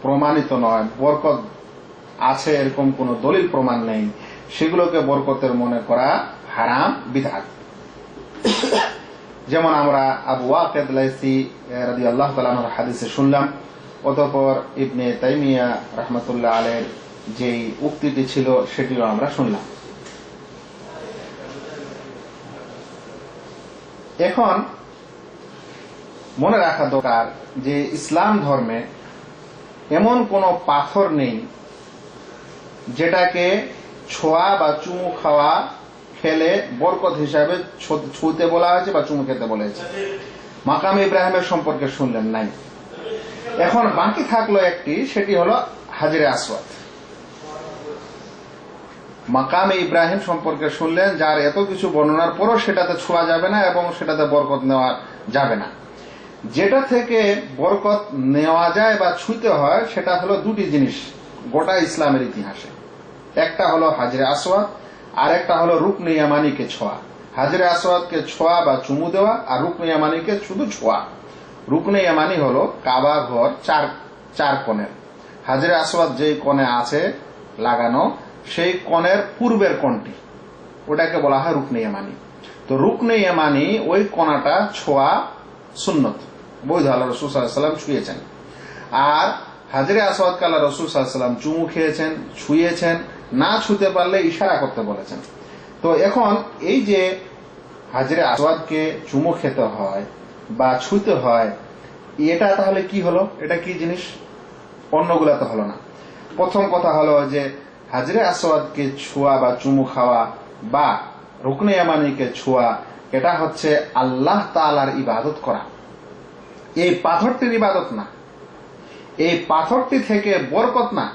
প্রমাণিত নয়, বরকত আছে এরকম কোন দলিল প্রমাণ নেই, সেগুলোকে বরকতের মনে করা হারাম, বিদআত। যেমন আমরা আবু ওয়াকিদ লাইসি রাদিয়াল্লাহু তাআলা আনহুর হাদিসে শুনলাম, অতঃপর ইবনে তাইমিয়া রাহমাতুল্লাহ আলাইহির যেই উক্তিটি ছিল সেটিও আমরা শুনলাম। এখন মনে রাখা দরকার যে ইসলাম ধর্মে এমন কোন পাথর নেই যেটাকে ছোঁয়া বা চুমু খাওয়া খেলে বরকত হিসাবে ছুঁতে বলা হয়েছে বা চুমু খেতে বলা হয়েছে। মাকাম ইব্রাহিমের সম্পর্কে শুনলেন নাই। এখন বাকি থাকলো একটি, সেটি হলো হাজরে আসওয়াদ। মাকামে ইব্রাহিম সম্পর্কে শুনলেন, যার এত কিছু বর্ণনার পরও সেটাতে ছোঁয়া যাবে না এবং সেটাতে বরকত নেওয়া যাবে না। যেটা থেকে বরকত নেওয়া যায় বা ছুঁতে হয় সেটা হলো দুটি জিনিস গোটা ইসলামের ইতিহাসে। একটা হলো হাজরে আসওয়াদ, আর একটা হলো রুকনে ইয়ামানিকে ছোঁয়া। হাজরে আসওয়াদকে ছোঁয়া বা চুমু দেওয়া, আর রুকনে ইয়ামানিকে শুধু ছোঁয়া। রুকনে ইয়ামানি হলো কাবা ঘর চার কোণের। হাজরে আসওয়াদ যেই কোণে আছে লাগানো, সেই কোণের পূর্বের কোণটি, ওটাকে বলা হয় রুকনে ইয়ামানি। তো রুকনে ইয়ামানি ওই কোণাটা ছোঁয়া সুন্নত, বৈধ, আল্লাহ রাসূল সাল্লাল্লাহু আলাইহি ওয়াসাল্লাম ছুঁয়েছেন। আর হাজরে আসওয়াদকে আল্লাহ রাসূল সাল্লাল্লাহু আলাইহি ওয়াসাল্লাম চুমু খেয়েছেন, ছুঁয়েছেন, না ছুঁতে পারলে ইশারা করতে বলেছেন। তো এখন এই যে হাজরে আসওয়াদকে চুমু খেতে হয় বা ছুঁতে হয়, এটা তাহলে কি হলো? এটা কি জিনিস? অন্যগুলা তো হলো না। প্রথম কথা হলো যে হাজরে আসওয়াদকে ছোঁয়া বা চুমু খাওয়া বা রুকনে ইয়ামানিকে ছোঁয়া, এটা হচ্ছে আল্লাহ তাআলার ইবাদত করা। এই পাথরটির ইবাদত না, এই পাথরটি থেকে বরকত না,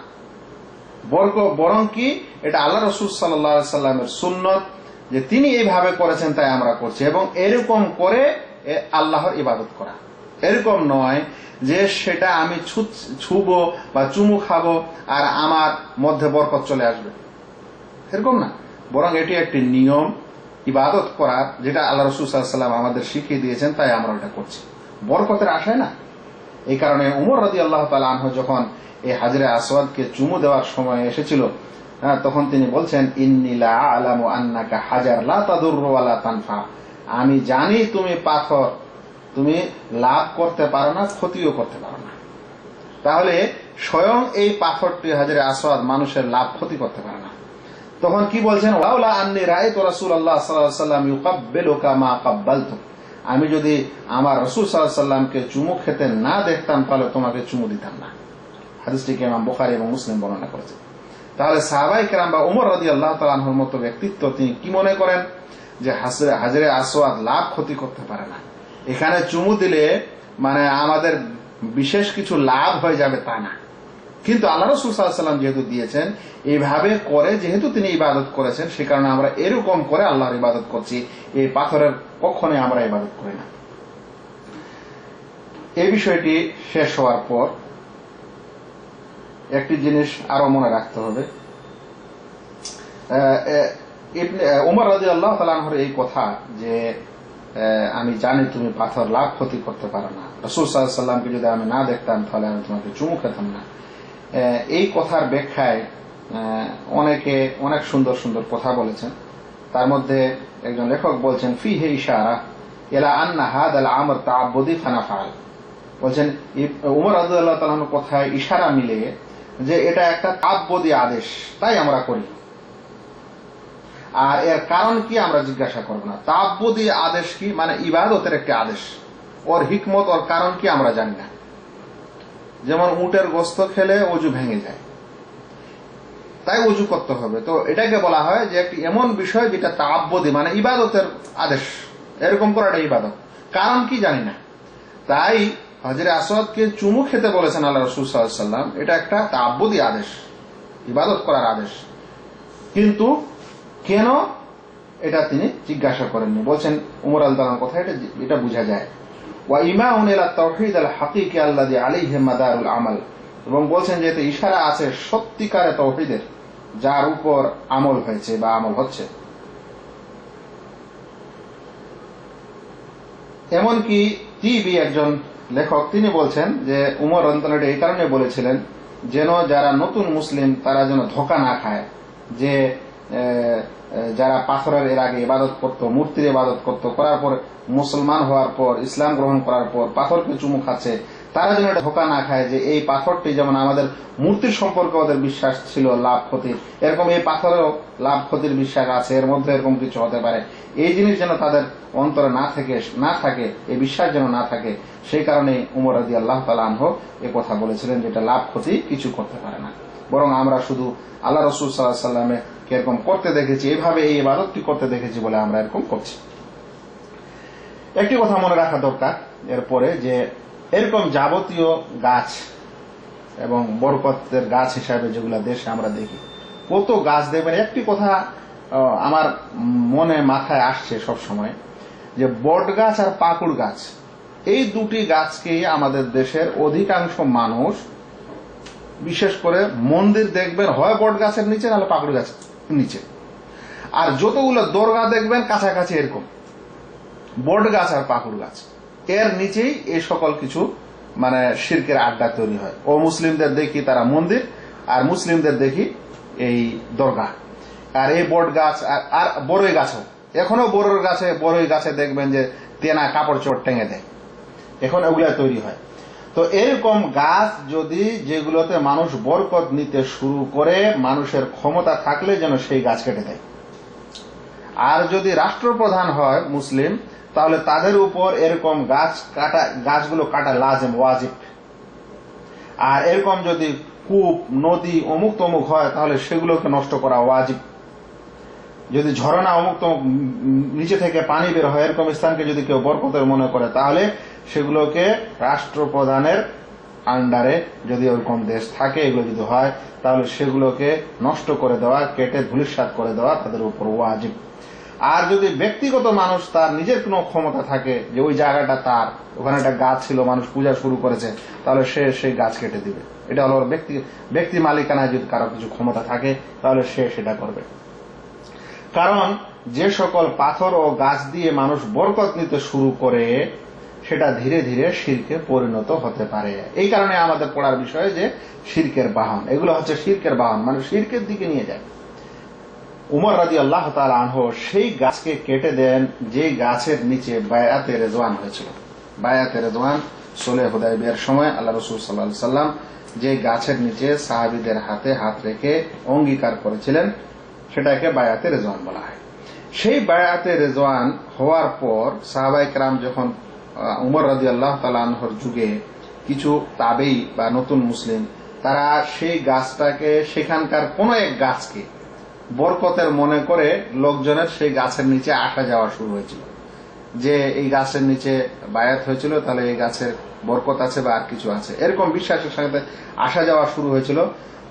বরং কি এটা আল্লাহ রাসূল সাল্লাল্লাহু আলাইহি সাল্লামের সুন্নত, যে তিনি এইভাবে করেছেন তাই আমরা করছি, এবং এরকম করে আল্লাহর ইবাদত করা। এরকম নয় যে সেটা আমি ছুবো বা চুমু খাবো আর আমার মধ্যে বরকত চলে আসবে, এরকম না। বরং এটি একটি নিয়ম ইবাদত করার, যেটা আল্লাহ রাসূল সাল্লাল্লাহু আলাইহি সাল্লাম আমাদের শিখিয়ে দিয়েছেন, তাই আমরা এটা করছি, বরকতের আশায় না। এই কারণে উমর রাদিয়াল্লাহু তাআলা আনহু যখন এই হাজরে আসওয়াদকে চুমু দেওয়ার সময় এসেছিল, তখন তিনি বলছেন, ইন্নী লা আ'লামু আন্নাকা হাজার লা তাদুররু ওয়া লা তানফা, আমি জানি তুমি পাথর, তুমি লাভ করতে পারো না, ক্ষতিও করতে পারো না। তাহলে স্বয়ং এই পাথরটি হাজরে আসওয়াদ মানুষের লাভ ক্ষতি করতে পারে না। তখন কি বলছেন, ওয়ালা আন্নী রাআইতু রাসূলুল্লাহ সাল্লাল্লাহু আলাইহি ওয়াসাল্লাম ইউকাব্বিলুকা মা কাব্বালতু, আমি যদি আমার রাসূল সাল্লাল্লাহু আলাইহি ওয়াসাল্লামকে চুমু খেতে না দেখতাম তাহলে তোমাকে চুমু দিতাম না। হাদিসটিকে ইমাম বুখারী এবং মুসলিম বর্ণনা করেছেন। তাহলে সাহাবায়ে কেরাম বা ওমর রাদিয়াল্লাহু তাআলা আনহুর মতো ব্যক্তিত্ব, তিনি কি মনে করেন যে হাজরে আসওয়াদ লাভ ক্ষতি করতে পারে না, এখানে চুমু দিলে মানে আমাদের বিশেষ কিছু লাভ হয়ে যাবে তা না। কিন্তু আল্লাহ রাসূল সাল্লাল্লাহু আলাইহি ওয়াসাল্লাম যেহেতু দিয়েছেন, এইভাবে করে যেহেতু তিনি ইবাদত করেছেন, সে কারণে আমরা এরকম করে আল্লাহর ইবাদত করছি, এই পাথরের কখনোই আমরা ইবাদত করি না। এই বিষয়টি শেষ হওয়ার পর একটি জিনিস আরো মনে রাখতে হবে, ওমর রাদিয়াল্লাহু তাআলা আনহুর এই কথা যে আমি জানি তুমি পাথর লাভ ক্ষতি করতে পারো না, রাসূল সাল্লাল্লাহু আলাইহি ওয়াসাল্লামকে যদি আমি না দেখতাম তাহলে আমি তোমাকে চুমু খেতাম না, এই কথার ব্যাখ্যায় অনেকে অনেক সুন্দর সুন্দর কথা বলেছেন। তার মধ্যে একজন লেখক বলছেন, ফিহি ইশারা ইলা আন্না হাদাল আমর তাআব্বুদি ফানাফাল, বলছেন ওমর রাদিয়াল্লাহু তাআলা আনহুর কথায় ইশারা মিলে যে এটা একটা তাআব্বুদি আদেশ, তাই আমরা করি। আর এর কারণ কি আমরা জিজ্ঞাসা করব না। তাআব্বুদি আদেশ কি, মানে ইবাদতের একটি আদেশ, ওর হিকমত ওর কারণ কি আমরা জানি না। যেমন উটের গোস্ত খেলে অজু ভেঙে যায়, তাই অজু করতে হবে। তো এটাকে বলা হয় যে একটি এমন বিষয় যেটা তাআব্বুদি মানে ইবাদতের আদেশ, এরকম করাটা ইবাদত, কারণ কি জানি না। তাই হাজরে আসওয়াদকে চুমু খেতে বলেছেন আল্লাহ রাসূল সাল্লাল্লাহু আলাইহি ওয়াসাল্লাম, এটা একটা তাআব্বুদি আদেশ, ইবাদত করার আদেশ। কিন্তু কেন এটা তিনি জিজ্ঞাসা করেননি। বলছেন উমর রাদিয়াল্লাহু আনহু কথা, এটা বোঝা যায়। ওয়া ইমাউন ইলা তাওহীদ আল হাকিকি আল্লাযী আলাইহি মাদারুল আমাল, এবং বলছেন যে এতে ইশারা আছে সত্যিকারে তাওহীদের, যার উপর আমল হয়েছে বা আমল হচ্ছে। এমনকি টিবি একজন লেখক তিনি বলছেন যে উমর রাদিয়াল্লাহু আনহু এই কারণে বলেছিলেন যেন যারা নতুন মুসলিম তারা যেন ধোঁকা না খায়, যে যারা পাথরের এর আগে ইবাদত করত, মূর্তির ইবাদত করত, করার পর মুসলমান হওয়ার পর ইসলাম গ্রহণ করার পর পাথরকে চুমু খাচ্ছে, তারা যেন এটা ধোঁকা না খায় যে এই পাথরটি যেমন আমাদের মূর্তির সম্পর্কে ওদের বিশ্বাস ছিল লাভ ক্ষতির, এরকম এই পাথরেও লাভ ক্ষতির বিশ্বাস আছে, এর মধ্যে এরকম কিছু হতে পারে। এই জিনিস যেন তাদের অন্তরে না থাকে, এই বিশ্বাস যেন না থাকে, সেই কারণে উমর রাদিয়াল্লাহু তাআলা আনহু এই কথা বলেছিলেন যেটা লাভ ক্ষতি কিছু করতে পারে না। বরং আমরা শুধু আল্লাহ রাসূল সাল্লাল্লাহু আলাইহি ওয়াসাল্লামে এরকম করতে দেখেছি, এইভাবে এই ইবাদতটি করতে দেখেছি বলে আমরা এরকম করছি। একটি কথা মনে রাখা দরকার এরপরে, যে এরকম যাবতীয় গাছ এবং বরকতের গাছ হিসাবে যেগুলো দেশে আমরা দেখি, কত গাছ দেখবেন। একটি কথা আমার মনে মাথায় আসছে সব সময়, যে বট গাছ আর পাকুড় গাছ, এই দুটি গাছকেই আমাদের দেশের অধিকাংশ মানুষ, বিশেষ করে মন্দির দেখবেন হয় বট গাছের নিচে নাহলে পাকুড় গাছের নিচে, আর যতগুলো দরগা দেখবেন কাছাকাছি এরকম বট গাছ আর পাকুড় গাছ, এর নিচেই এই সকল কিছু মানে শিরকের আড্ডা তৈরি হয়। ও মুসলিমদের দেখি তারা মন্দির, আর মুসলিমদের দেখি এই দরগা। আর এই বট গাছ আর বড়ই গাছও, এখনো বড়ই গাছে দেখবেন যে তেনা কাপড় চোপড় টেঙে দেয়, এখন ওগুলা তৈরি হয়। তো এরকম গাছ যদি যেগুলোতে মানুষ বরকত নিতে শুরু করে, মানুষের ক্ষমতা থাকলে যেন সেই গাছ কেটে দেয়। আর যদি রাষ্ট্রপ্রধান হয় মুসলিম, তাহলে তাদের উপর এরকম গাছগুলো কাটা লাজেম, ওয়াজিব। আর এরকম যদি কূপ, নদী অমুক তমুক হয়, তাহলে সেগুলোকে নষ্ট করা ওয়াজিব। যদি ঝরনা অমুক তমুক নিচে থেকে পানি বের হয়, এরকম স্থানকে যদি কেউ বরকতের মনে করে, তাহলে সেগুলোকে রাষ্ট্রপ্রধানের আন্ডারে যদি ওরকম দেশ থাকে, এগুলো যদি হয়, তাহলে সেগুলোকে নষ্ট করে দেওয়া, কেটে ধূলিসাৎ করে দেওয়া তাদের উপর ওয়াজিব। আর যদি ব্যক্তিগত মানুষ তার নিজের কোনো ক্ষমতা থাকে, যে ওই জায়গাটা তার, ওখানে একটা গাছ ছিল, মানুষ পূজা শুরু করেছে, তাহলে সে সেই গাছ কেটে দিবে। এটা হলো ব্যক্তি মালিকানায় যদি কারো কিছু ক্ষমতা থাকে, তাহলে সে সেটা করবে। কারণ যে সকল পাথর ও গাছ দিয়ে মানুষ বরকত নিতে শুরু করে, সেটা ধীরে ধীরে শিরকে পরিণত হতে পারে। এই কারণে আমাদের পড়ার বিষয় যে শিরকের বাহন, এগুলো হচ্ছে শিরকের বাহন, মানে শিরকের দিকে নিয়ে যায়। উমর রাদিয়াল্লাহু তাআলা আনহু সেই গাছকে কেটে দেন যে গাছের নিচে বায়াতে রিজওয়ান হয়েছিল। বায়াতে রিজওয়ান সুলহ হুদায়বিয়ার সময় আল্লাহ রাসূল সাল্লাল্লাহু আলাইহি সাল্লাম যে গাছের নিচে সাহাবীদের হাতে হাত রেখে অঙ্গীকার করেছিলেন, সেটাকে বায়াতে রিজওয়ান বলা হয়। সেই বায়াতে রিজওয়ান হওয়ার পর সাহাবায়ে কেরাম যখন উমর রাদিয়াল্লাহু তাআলা আনহুর যুগে কিছু তাবেঈ বা নতুন মুসলিম, তারা সেই গাছটাকে, সেখানকার কোন এক গাছকে বরকতের মনে করে লোকজনের সেই গাছের নিচে আসা যাওয়া শুরু হয়েছিল, যে এই গাছের নিচে বায়াত হয়েছিল, তাহলে এই গাছের বরকত আছে বা আর কিছু আছে, এরকম বিশ্বাসের সাথে আসা যাওয়া শুরু হয়েছিল।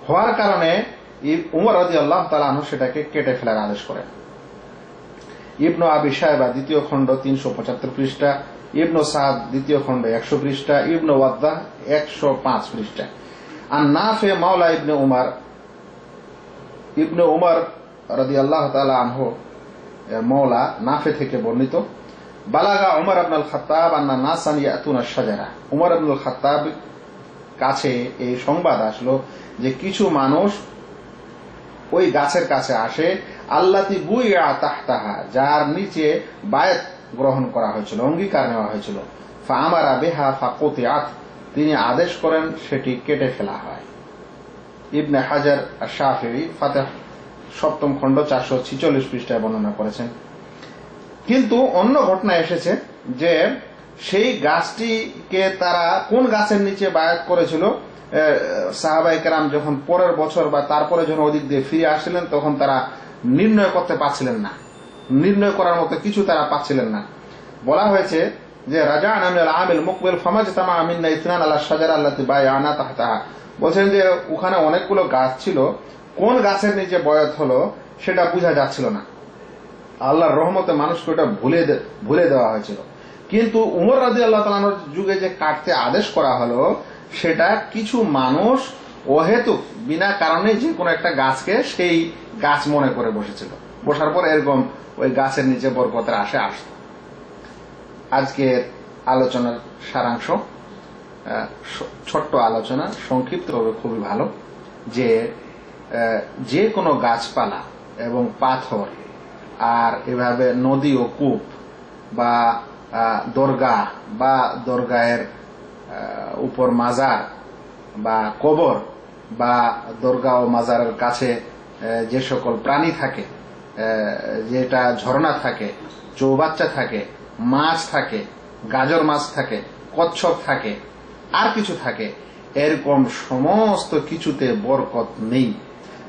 হওয়ার কারণে উমর রাদিয়াল্লাহু তাআলা আনহু সেটাকে কেটে ফেলার আদেশ করেন। ইবনু আবি শায়বা দ্বিতীয় খণ্ড 375 পৃষ্ঠা, ইবনু সাদ দ্বিতীয় খণ্ড 100 পৃষ্ঠা, ইবনু ওয়াদ্দাহ 105 পৃষ্ঠা। আর নাফে মাওলা ইবনে উমর রাদিয়াল্লাহু তাআলা আনহু মাওলা নাফে থেকে বর্ণিত, বালাগা উমর ইবনে আল খাত্তাব আন্না নাসান ইয়াতুনা শাজারা, উমর ইবনে আল খাত্তাব কাছে এই সংবাদ আসলো যে কিছু মানুষ ওই গাছের কাছে আসে, আল্লাতি বুইয়া তাহতাহা, যার নিচে বায়াত গ্রহণ করা হয়েছিল, অঙ্গীকার নেওয়া হয়েছিল। ফা আমারা বিহা ফাকুতিআত, তিনি আদেশ করেন সেটি কেটে ফেলা হয়। ইবনে হাজার আশ-শাফিঈ 7ম খণ্ড 446 পৃষ্ঠায় বর্ণনা করেছেন। কিন্তু অন্য ঘটনা এসেছে যে সেই গাছটিকে তারা কোন গাছের নিচে বায়াত করেছিল, সাহাবায়ে কেরাম যখন পরের বছর বা তারপরে যখন ওদিক দিয়ে ফিরে আসছিলেন তখন তারা নির্ণয় করতে পারছিলেন না, নির্ণয় করার মতো কিছু তারা পাচ্ছিলেন না। বলা হয়েছে যে রাজা'না মিনাল আমিল মুকবিল ফামাজতামা মিন্না ইসনান আলা শাজারা আল্লাতী বায়া'না তাহতাহা, বলছেন যে ওখানে অনেকগুলো গাছ ছিল, কোন গাছের নিচে বয়াত হলো সেটা বোঝা যাচ্ছিল না। আল্লাহর রহমতে মানুষকে ওটা ভুলে দেওয়া হয়েছিল। কিন্তু উমর রাদিয়াল্লাহু তাআলার যুগে যে কাটতে আদেশ করা হলো সেটা কিছু মানুষ অহেতুক বিনা কারণে যে কোনো একটা গাছকে সেই গাছ মনে করে বসেছিল, বসার পর এরকম ওই গাছের নিচে বরকতের আসে আসত। আজকের আলোচনার সারাংশ, ছোট্ট আলোচনা, সংক্ষিপ্ত হবে, খুবই ভালো, যে কোনো গাছপালা এবং পাথর আর এভাবে নদী ও কূপ বা দরগা বা দরগাহের উপর মাজার বা কবর বা দরগা ও মাজারের কাছে যে সকল প্রাণী থাকে, যেটা ঝর্ণা থাকে, চৌবাচ্চা থাকে, মাছ থাকে, গাজর মাছ থাকে, কচ্ছপ থাকে, আর কিছু থাকে, এরকম সমস্ত কিছুতে বরকত নেই।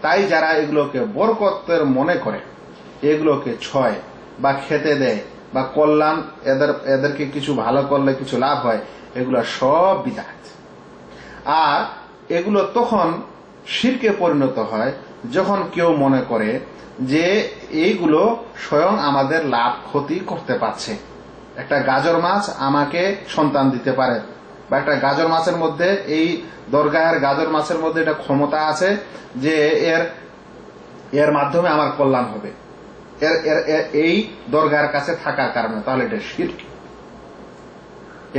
তাই যারা এগুলোকে বরকতের মনে করে, এগুলোকে ছয় বা খেতে দেয় বা কল্যাণ, এদেরকে কিছু ভালো করলে কিছু লাভ হয়, এগুলো সব বিদআত। আর এগুলো তখন শিরকে পরিণত হয় যখন কেউ মনে করে যে এইগুলো স্বয়ং আমাদের লাভ ক্ষতি করতে পারছে। একটা গাজর মাছ আমাকে সন্তান দিতে পারে, বা একটা গাজর মাছের মধ্যে, এই দরগাহের গাজর মাছের মধ্যে এটা ক্ষমতা আছে যে এর মাধ্যমে আমার কল্যাণ হবে, এই দরগাহের কাছে থাকার কারণে, তাহলে এটা শিরক।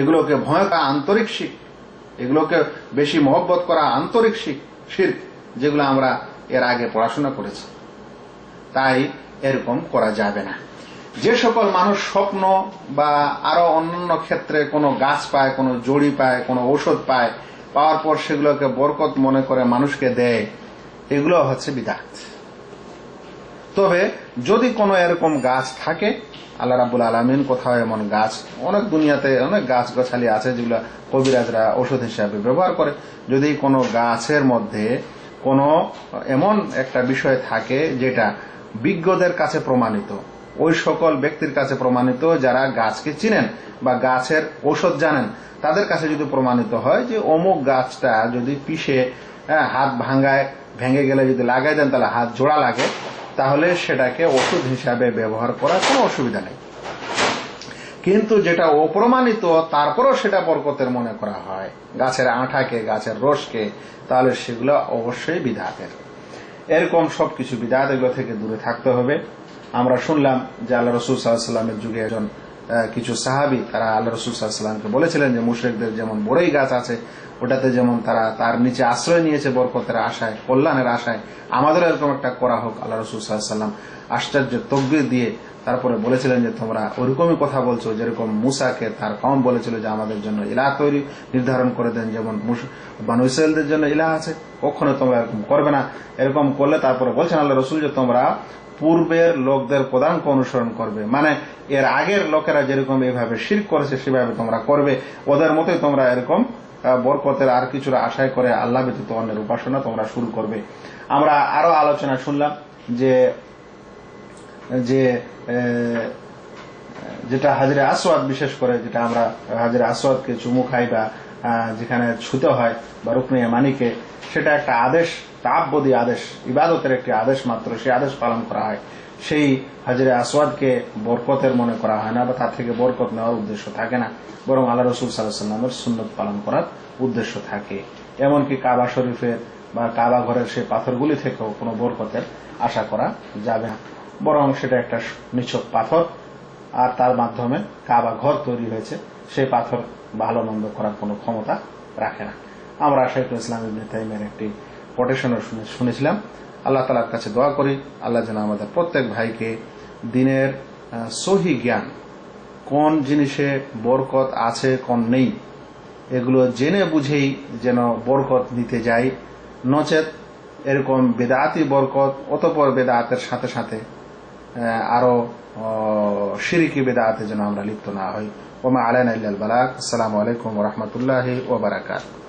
এগুলোকে ভয় করা আন্তরিক শিরক, এগুলোকে বেশি মহব্বত করা আন্তরিক শিরক, যেগুলো আমরা এর আগে পড়াশোনা করেছি। তাই এরকম করা যাবে না। যে সকল মানুষ স্বপ্ন বা আরো অন্যান্য ক্ষেত্রে কোনো গাছ পায়, কোনো জড়ি পায়, কোনো ঔষধ পায়, পাওয়ার পর সেগুলোকে বরকত মনে করে মানুষকে দেয়, এগুলো হচ্ছে বিদআত। তবে যদি কোনো এরকম গাছ থাকে, আল্লাহ রাব্বুল আলামিন কোথাও এমন গাছ, অনেক দুনিয়াতে অনেক গাছ গাছালি আছে যেগুলো কবিরাজরা ঔষধ হিসাবে ব্যবহার করে, যদি কোনো গাছের মধ্যে কোনো এমন একটা বিষয় থাকে যেটা বিজ্ঞদের কাছে প্রমাণিত, ওই সকল ব্যক্তির কাছে প্রমাণিত যারা গাছকে চিনেন বা গাছের ঔষধ জানেন, তাদের কাছে যদি প্রমাণিত হয় যে অমুক গাছটা যদি পিষে হাত ভেঙে গেলে যদি লাগাই দেন তাহলে হাত জোড়া লাগে, তাহলে সেটাকে ওষুধ হিসাবে ব্যবহার করার কোনো অসুবিধা নেই। কিন্তু যেটা অপ্রমাণিত তারপরও সেটা বরকতের মনে করা হয়, গাছের আঠাকে, গাছের রসকে, তাহলে সেগুলো অবশ্যই বিদআতের। এরকম সবকিছু বিদআত, এগুলো থেকে দূরে থাকতে হবে। আমরা শুনলাম যে আল্লাহ রাসূল সাল্লাল্লাহু আলাইহি ওয়াসাল্লামের যুগে একজন কিছু সাহাবী তারা আল্লাহ রাসূল সাল্লাল্লাহু আলাইহি ওয়াসাল্লামকে বলেছিলেন যে মুশরিকদের যেমন বড়ই গাছ আছে, ওটাতে যেমন তারা তার নিচে আশ্রয় নিয়েছে বরকতের আশায়, কল্যাণের আশায়, আমাদের এরকম একটা করা হোক। আল্লাহ রাসূল সাল্লাল্লাহু আলাইহি ওয়াসাল্লাম আশ্চর্য তাকবীর দিয়ে তারপরে বলেছিলেন যে তোমরা ওরকমই কথা বলছো যেরকম মূসাকে তার কওম বলেছিল যে আমাদের জন্য ইলাহ তৈরি নির্ধারণ করে দেন, যেমন বনু ইসরাঈলদের জন্য ইলাহ আছে, কখনো তোমরা এরকম করবে না। এরকম করলে তারপরে বলছেন আল্লাহ রাসূল যে তোমরা পূর্বের লোকদের পদাঙ্ক অনুসরণ করবে, মানে এর আগের লোকেরা যেরকম এইভাবে শিরক করেছে সেভাবে তোমরা করবে, ওদের মতোই তোমরা এরকম বরকতের আর কিছুর আশায় করে আল্লাহ ব্যতীত অন্যের উপাসনা তোমরা শুরু করবে। আমরা আরো আলোচনা শুনলাম যেটা হাজরে আসওয়াদ, বিশেষ করে যেটা আমরা হাজরে আসওয়াদকে চুমু খাই বা যেখানে ছুতে হয় বা রুকনে ইয়ামানিকে, সেটা একটা আদেশ, তাআব্বুদি আদেশ, ইবাদতের একটি আদেশ মাত্র, সেই আদেশ পালন করা হয়। সেই হাজরে আসওয়াদকে বরকতের মনে করা হয় না বা তার থেকে বরকত নেওয়ার উদ্দেশ্য থাকে না, বরং আল্লাহ রাসূল সাল্লাল্লাহু আলাইহি ওয়াসাল্লামের সুন্নত পালন করার উদ্দেশ্য থাকে। এমনকি কাবা শরীফের বা কাবা ঘরের সেই পাথরগুলি থেকেও কোনো বরকতের আশা করা যাবে না, বরং সেটা একটা নিছক পাথর, আর তার মাধ্যমে কাবা ঘর তৈরি হয়েছে, সেই পাথর ভালো মন্দ করার কোনো ক্ষমতা রাখে না। আমরা শাইখুল ইসলাম ইবনে তাইমিয়ার একটি কোটেশনও শুনেছিলাম। আল্লাহ তাআলার কাছে দোয়া করি আল্লাহ যেন আমাদের প্রত্যেক ভাইকে দিনের সহি জ্ঞান, কোন জিনিসে বরকত আছে কোন নেই, এগুলো জেনে বুঝেই যেন বরকত নিতে যাই, নচেত এরকম বেদাতি বরকত, অতঃপর বেদাতের সাথে সাথে আরো শিরকি বেদাতে যেন আমরা লিপ্ত না হই। ওমা আলাইনা ইল্লাল বালাগ। আসসালামু আলাইকুম ওয়া রাহমাতুল্লাহি ওয়া বারাকাতুহু।